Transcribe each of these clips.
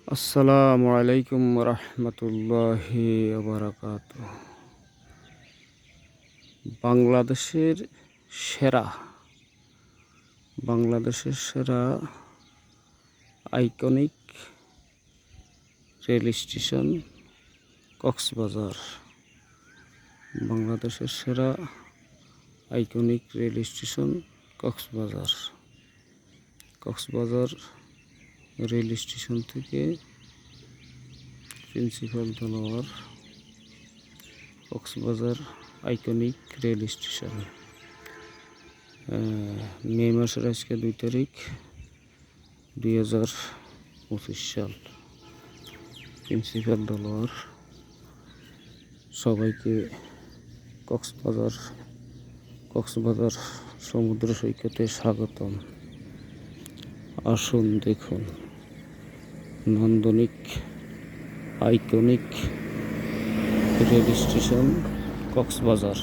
আসসালামু আলাইকুম রহমতুল্লাহি বারাকাতুহ। বাংলাদেশের সেরা বাংলাদেশের সেরা আইকনিক রেল স্টেশন কক্সবাজার। বাংলাদেশের সেরা iconic rail station Cox's Bazar. Cox's Bazar rail station থেকে প্রিন্সিপাল তলোয়ার কক্সবাজার আইকনিক রেল স্টেশন। মে মাসের আজকে 2 তারিখ 2025 সাল। প্রিন্সিপাল তলোয়ার সবাইকে কক্সবাজার সমুদ্র সৈকতে স্বাগতম। আসুন দেখুন নান্দনিক আইকনিক রেল স্টেশন কক্সবাজার।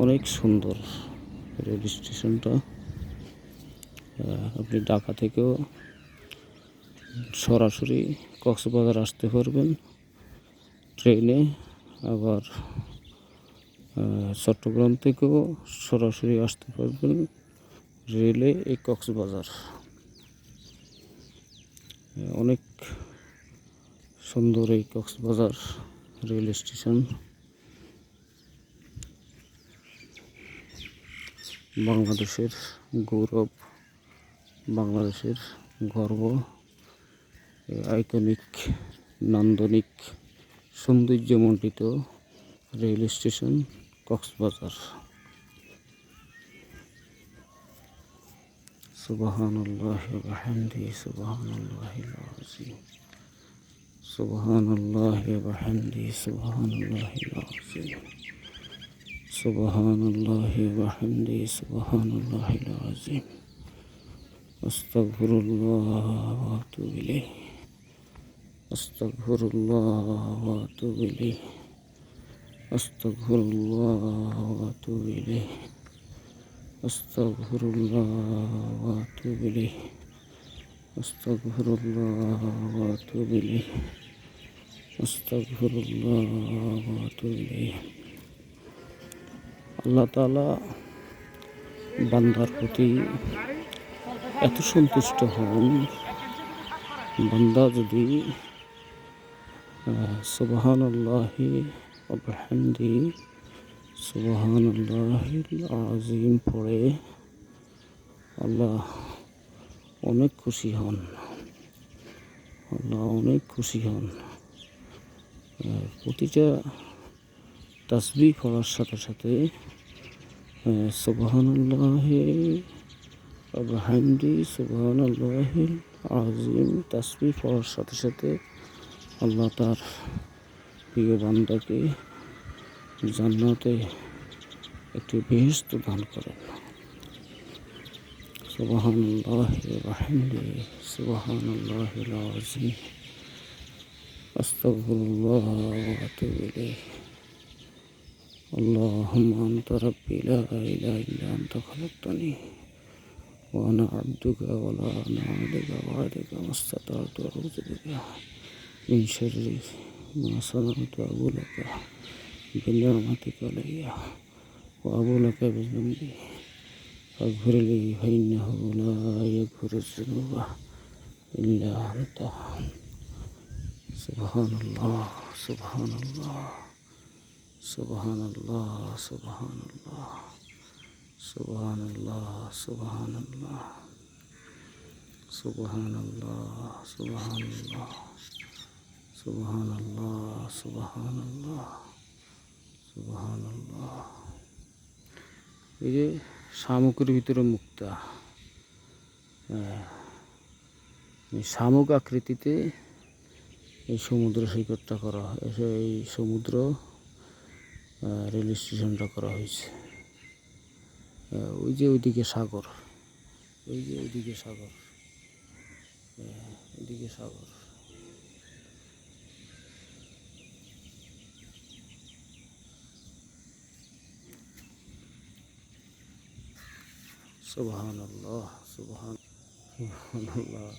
অনেক সুন্দর রেল স্টেশনটা। আপনি ঢাকা থেকেও সরাসরি কক্সবাজার আসতে পারবেন ট্রেনে, আবার চট্টগ্রাম থেকেও সরাসরি আসতে পারবেন রেলে এই কক্সবাজার। অনেক সুন্দর এই কক্সবাজার রেল স্টেশন। বাংলাদেশের গৌরব, বাংলাদেশের গর্ব, আইকনিক নান্দনিক সৌন্দর্যমণ্ডিত রেল স্টেশন কক্সবাজার। সুবহানাল্লাহি ওয়া বিহামদিহি সুবহানাল্লাহিল আযীম। সুবহানাল্লাহি ওয়া বিহামদিহি সুবহানাল্লাহিল আযীম। সুবহানাল্লাহি ওয়া বিহামদিহি সুবহানাল্লাহিল আযীম। আস্তাগফিরুল্লাহ ওয়া আতুবু ইলাইহি। আস্তাগফিরুল্লাহ ওয়া আতুবু ইলাইহি। আস্তাগফিরুল্লাহ ওয়া আতুবু ইলাইহি। আস্তাগফিরুল্লাহ ওয়া আতুবু ইলাইহি। আস্তাগফিরুল্লাহ ওয়া আতুবু ইলাইহি। আস্তাগফিরুল্লাহ ওয়া আতুবু ইলাইহি। আল্লাহ তাআলা বান্দার প্রতি এত সন্তুষ্ট হন, বান্দা যদি সুবহানাল্লাহি ওয়া বিহামদিহি সুবহানাল্লাহিল আযীম পড়ে, আল্লাহ অনেক খুশি হন। আল্লাহ অনেক খুশি হন। প্রতিটা তাসবিহ পড়ার সাথে সাথে সুবহানাল্লাহি ওয়া বিহামদিহি সুবহানাল্লাহিল আযীম তাসবিহ পড়ার সাথে সাথে আল্লাহ তার প্রিয় বান্দাকে জান্নাতে একটি বেহেশত দান করেন। সুবহানাল্লাহি ওয়া বিহামদিহি সুবহানাল্লাহিল আযীম। আস্তাগফিরুল্লাহ ওয়া আতুবু ইলাইহি। আল্লাহুম্মা আনতা রাব্বি লা ইলাহা ইল্লা আনতা খালাকতানি ওয়া আনা আবদুকা ওয়া লা আ'বুদু ওয়াহদাকা মাসতাতা'তু আ'উযু বিকা মিন শাররি মা সানা'তু আ'বুদু লাকা বিনি'মাতিকা আলাইয়া ওয়া আ'বুদু লাকা বিযুনবি ফাগফিরলি ফাইন্নাহু লা ইয়াগফিরুয যুনুবা ইল্লা আনতা। সুবহানাল্লাহ সুবহানাল্লাহ সুবহানাল্লাহ সুবহানাল্লাহ সুবহানাল্লাহ সুবহানাল্লাহ সুবহানাল্লাহ সুবহানাল্লাহ সুবহানাল্লাহ সুবহানাল্লাহ সুবহানাল্লাহ। এই যে শামুকের ভিতরে মুক্তা, শামুক আকৃতিতে এই সমুদ্র সৈকতটা করা, এই সমুদ্র রেল স্টেশনটা করা হয়েছে। ওই যে ওইদিকে সাগর, ওই যে ওইদিকে সাগর, ওইদিকে সাগর। সুবহানাল্লাহ সুবহানাল্লাহ।